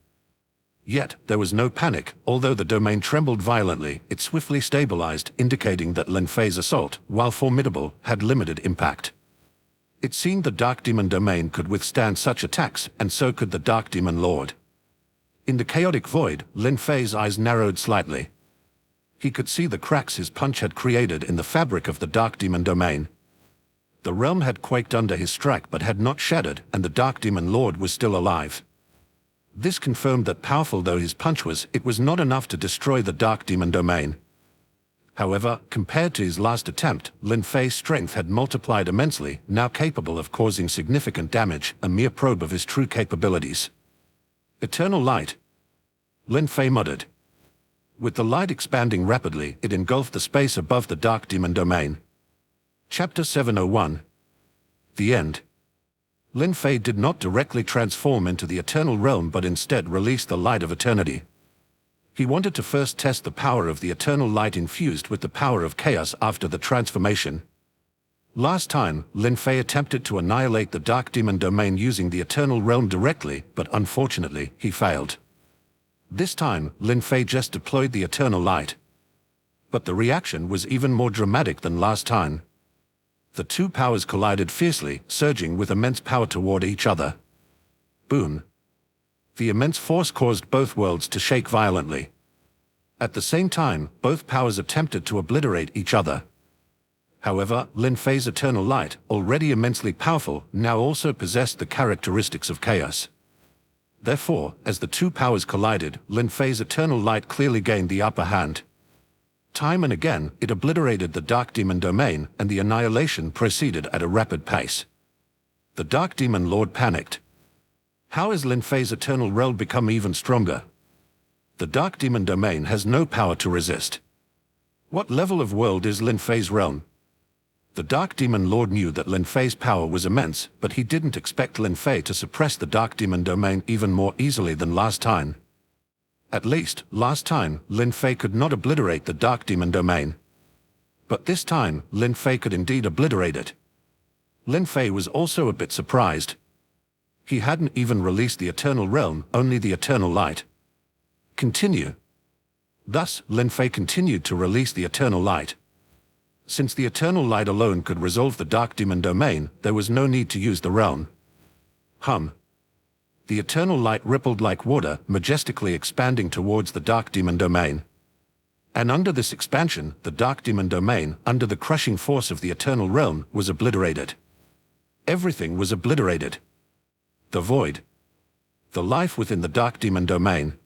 S1: Yet, there was no panic. Although the domain trembled violently, it swiftly stabilized, indicating that Lin Fei's assault, while formidable, had limited impact. It seemed the Dark Demon Domain could withstand such attacks, and so could the Dark Demon Lord. In the chaotic void, Lin Fei's eyes narrowed slightly. He could see the cracks his punch had created in the fabric of the Dark Demon Domain. The realm had quaked under his strike but had not shattered, and the Dark Demon Lord was still alive. This confirmed that powerful though his punch was, it was not enough to destroy the Dark Demon Domain. However, compared to his last attempt, Lin Fei's strength had multiplied immensely, now capable of causing significant damage, a mere probe of his true capabilities. Eternal light. Lin Fei muttered. With the light expanding rapidly, it engulfed the space above the Dark Demon domain. Chapter 701. The End. Lin Fei did not directly transform into the Eternal Realm but instead released the light of eternity. He wanted to first test the power of the eternal light infused with the power of chaos after the transformation. Last time, Lin Fei attempted to annihilate the Dark Demon domain using the Eternal Realm directly, but unfortunately, he failed. This time, Lin Fei just deployed the eternal light. But the reaction was even more dramatic than last time. The two powers collided fiercely, surging with immense power toward each other. Boom. The immense force caused both worlds to shake violently. At the same time, both powers attempted to obliterate each other. However, Lin Fei's eternal light, already immensely powerful, now also possessed the characteristics of chaos. Therefore, as the two powers collided, Lin Fei's eternal light clearly gained the upper hand. Time and again, it obliterated the Dark Demon domain, and the annihilation proceeded at a rapid pace. The Dark Demon Lord panicked. How has Lin Fei's eternal realm become even stronger? The Dark Demon domain has no power to resist. What level of world is Lin Fei's realm? The Dark Demon Lord knew that Lin Fei's power was immense, but he didn't expect Lin Fei to suppress the Dark Demon domain even more easily than last time. At least, last time, Lin Fei could not obliterate the Dark Demon domain. But this time, Lin Fei could indeed obliterate it. Lin Fei was also a bit surprised. He hadn't even released the Eternal Realm, only the Eternal Light. Continue. Thus, Lin Fei continued to release the Eternal Light. Since the Eternal Light alone could resolve the Dark Demon domain, there was no need to use the realm. The Eternal Light rippled like water, majestically expanding towards the Dark Demon domain. And under this expansion, the Dark Demon domain, under the crushing force of the Eternal Realm, was obliterated. Everything was obliterated. The void. The life within the Dark Demon domain.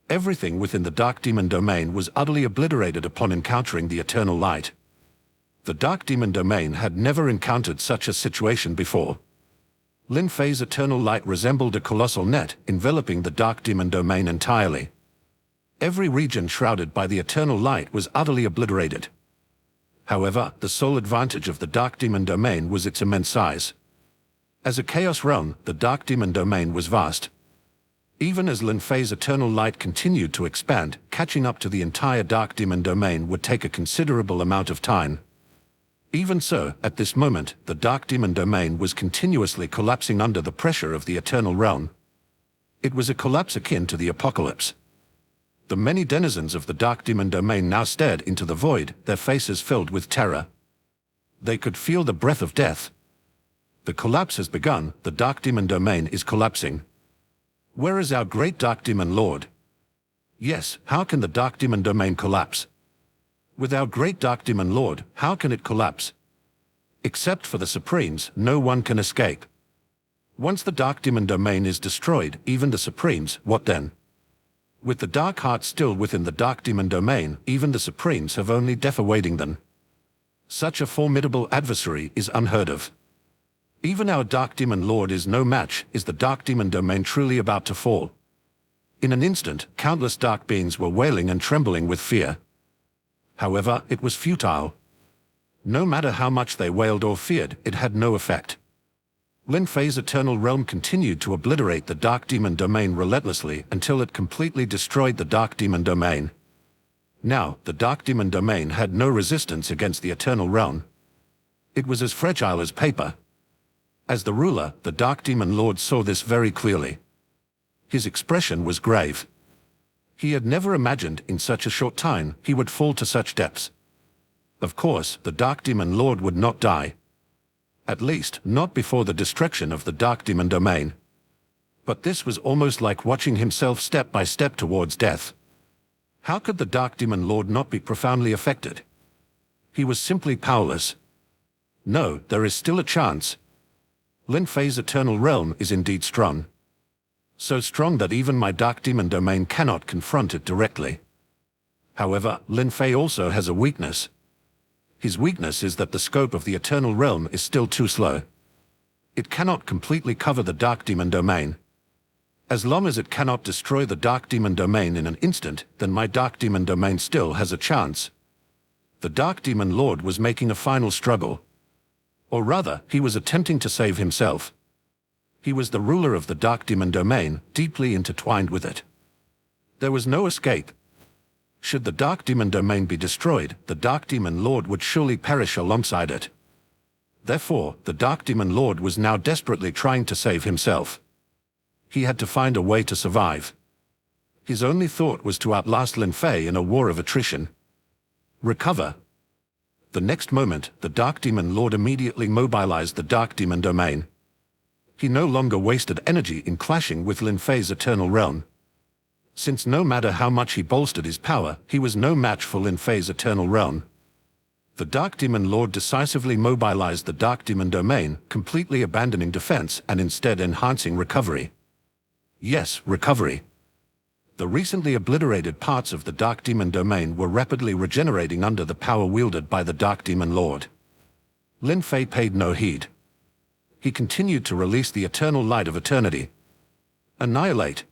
S1: Everything within the Dark Demon domain was utterly obliterated upon encountering the Eternal Light. The Dark Demon domain had never encountered such a situation before. Lin Fei's Eternal Light resembled a colossal net, enveloping the Dark Demon domain entirely. Every region shrouded by the Eternal Light was utterly obliterated. However, the sole advantage of the Dark Demon domain was its immense size. As a Chaos realm, the Dark Demon domain was vast. Even as Lin Fei's Eternal Light continued to expand, catching up to the entire Dark Demon domain would take a considerable amount of time. Even so, at this moment, the Dark Demon domain was continuously collapsing under the pressure of the Eternal Realm. It was a collapse akin to the apocalypse. The many denizens of the Dark Demon domain now stared into the void, their faces filled with terror. They could feel the breath of death. The collapse has begun, the Dark Demon domain is collapsing. Where is our great Dark Demon Lord? Yes, how can the Dark Demon domain collapse? With our great Dark Demon Lord, how can it collapse? Except for the Supremes, no one can escape. Once the Dark Demon domain is destroyed, even the Supremes, what then? With the Dark Heart still within the Dark Demon domain, even the Supremes have only death awaiting them. Such a formidable adversary is unheard of. Even our Dark Demon Lord is no match. Is the Dark Demon domain truly about to fall? In an instant, countless dark beings were wailing and trembling with fear. However, it was futile. No matter how much they wailed or feared, it had no effect. Lin Fei's Eternal Realm continued to obliterate the Dark Demon domain relentlessly until it completely destroyed the Dark Demon domain. Now, the Dark Demon domain had no resistance against the Eternal Realm. It was as fragile as paper. As the ruler, the Dark Demon Lord saw this very clearly. His expression was grave. He had never imagined in such a short time he would fall to such depths. Of course, the Dark Demon Lord would not die. At least, not before the destruction of the Dark Demon domain. But this was almost like watching himself step by step towards death. How could the Dark Demon Lord not be profoundly affected? He was simply powerless. No, there is still a chance. Lin Fei's Eternal Realm is indeed strong. So strong that even my Dark Demon domain cannot confront it directly. However, Lin Fei also has a weakness. His weakness is that the scope of the Eternal Realm is still too slow. It cannot completely cover the Dark Demon Domain. As long as it cannot destroy the Dark Demon Domain in an instant, then my Dark Demon Domain still has a chance. The Dark Demon Lord was making a final struggle. Or rather, he was attempting to save himself. He was the ruler of the Dark Demon Domain, deeply intertwined with it. There was no escape. Should the Dark Demon Domain be destroyed, the Dark Demon Lord would surely perish alongside it. Therefore, the Dark Demon Lord was now desperately trying to save himself. He had to find a way to survive. His only thought was to outlast Lin Fei in a war of attrition. Recover. The next moment, the Dark Demon Lord immediately mobilized the Dark Demon Domain. He no longer wasted energy in clashing with Lin Fei's Eternal Realm. Since no matter how much he bolstered his power, he was no match for Lin Fei's Eternal Realm. The Dark Demon Lord decisively mobilized the Dark Demon Domain, completely abandoning defense and instead enhancing recovery. Yes, recovery. The recently obliterated parts of the Dark Demon Domain were rapidly regenerating under the power wielded by the Dark Demon Lord. Lin Fei paid no heed. He continued to release the Eternal Light of Eternity. Annihilate.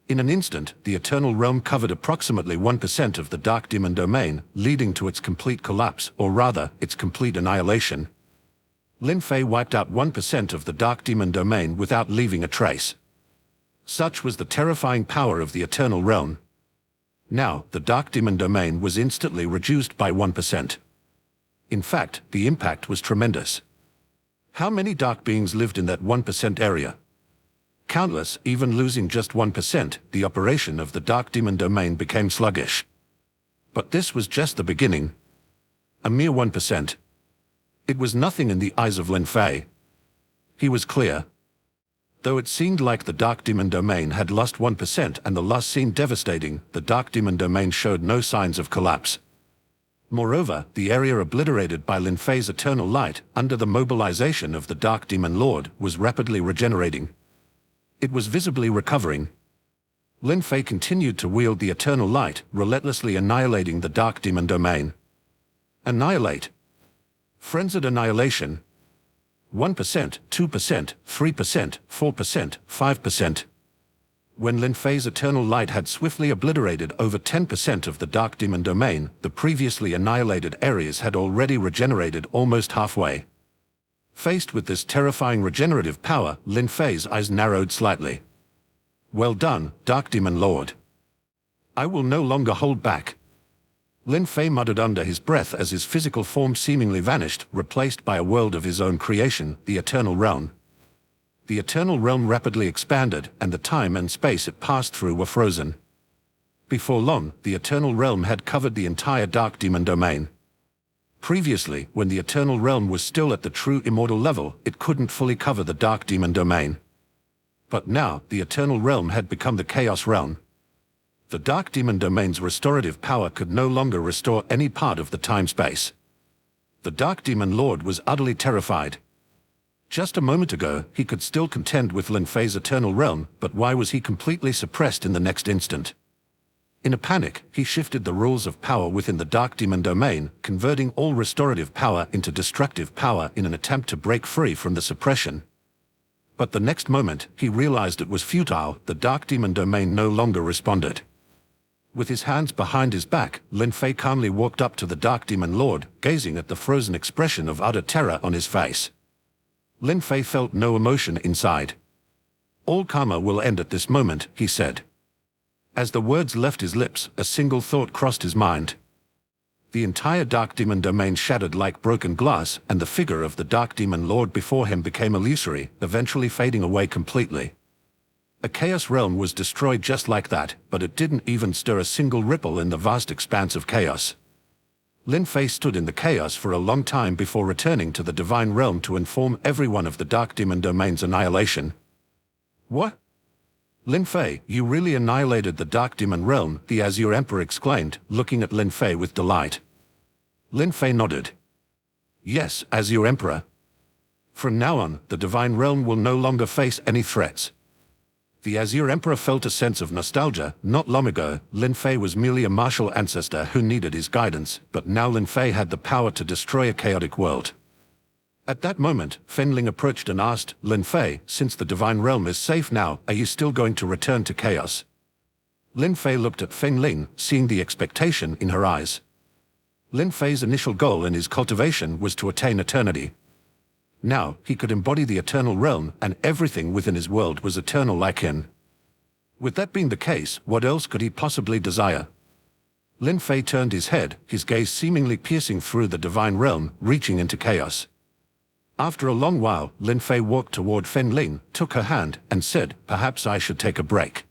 S1: In an instant, the Eternal Realm covered approximately 1% of the Dark Demon Domain, leading to its complete collapse, or rather, its complete annihilation. Lin Fei wiped out 1% of the Dark Demon Domain without leaving a trace. Such was the terrifying power of the Eternal Realm. Now, the Dark Demon Domain was instantly reduced by 1%. In fact, the impact was tremendous. How many dark beings lived in that 1% area? Countless. Even losing just 1%, the operation of the Dark Demon Domain became sluggish. But this was just the beginning. A mere 1%. It was nothing in the eyes of Lin Fei. He was clear. Though it seemed like the Dark Demon Domain had lost 1% and the loss seemed devastating, the Dark Demon Domain showed no signs of collapse. Moreover, the area obliterated by Lin Fei's Eternal Light, under the mobilization of the Dark Demon Lord, was rapidly regenerating. It was visibly recovering. Lin Fei continued to wield the Eternal Light, relentlessly annihilating the Dark Demon Domain. Annihilate. Frenzied annihilation. 1%, 2%, 3%, 4%, 5%. When Lin Fei's Eternal Light had swiftly obliterated over 10% of the Dark Demon Domain, the previously annihilated areas had already regenerated almost halfway. Faced with this terrifying regenerative power, Lin Fei's eyes narrowed slightly. Well done, Dark Demon Lord. I will no longer hold back. Lin Fei muttered under his breath as his physical form seemingly vanished, replaced by a world of his own creation, the Eternal Realm. The Eternal Realm rapidly expanded, and the time and space it passed through were frozen. Before long, the Eternal Realm had covered the entire Dark Demon Domain. Previously, when the Eternal Realm was still at the true immortal level, it couldn't fully cover the Dark Demon Domain. But now, the Eternal Realm had become the Chaos Realm. The Dark Demon Domain's restorative power could no longer restore any part of the time-space. The Dark Demon Lord was utterly terrified. Just a moment ago, he could still contend with Lin Fei's Eternal Realm, but why was he completely suppressed in the next instant? In a panic, he shifted the rules of power within the Dark Demon Domain, converting all restorative power into destructive power in an attempt to break free from the suppression. But the next moment, he realized it was futile. The Dark Demon Domain no longer responded. With his hands behind his back, Lin Fei calmly walked up to the Dark Demon Lord, gazing at the frozen expression of utter terror on his face. Lin Fei felt no emotion inside. All karma will end at this moment, he said. As the words left his lips, a single thought crossed his mind. The entire Dark Demon Domain shattered like broken glass, and the figure of the Dark Demon Lord before him became illusory, eventually fading away completely. A Chaos Realm was destroyed just like that, but it didn't even stir a single ripple in the vast expanse of chaos. Lin Fei stood in the chaos for a long time before returning to the Divine Realm to inform everyone of the Dark Demon Domain's annihilation. What? Lin Fei, you really annihilated the Dark Demon Realm, the Azure Emperor exclaimed, looking at Lin Fei with delight. Lin Fei nodded. Yes, Azure Emperor. From now on, the Divine Realm will no longer face any threats. The Azure Emperor felt a sense of nostalgia. Not long ago, Lin Fei was merely a martial ancestor who needed his guidance, but now Lin Fei had the power to destroy a chaotic world. At that moment, Fen Ling approached and asked, "Lin Fei, since the Divine Realm is safe now, are you still going to return to chaos?" Lin Fei looked at Fen Ling, seeing the expectation in her eyes. Lin Fei's initial goal in his cultivation was to attain eternity. Now, he could embody the eternal realm, and everything within his world was eternal like him. With that being the case, what else could he possibly desire? Lin Fei turned his head, his gaze seemingly piercing through the divine realm, reaching into chaos. After a long while, Lin Fei walked toward Fen Ling, took her hand, and said, "Perhaps I should take a break."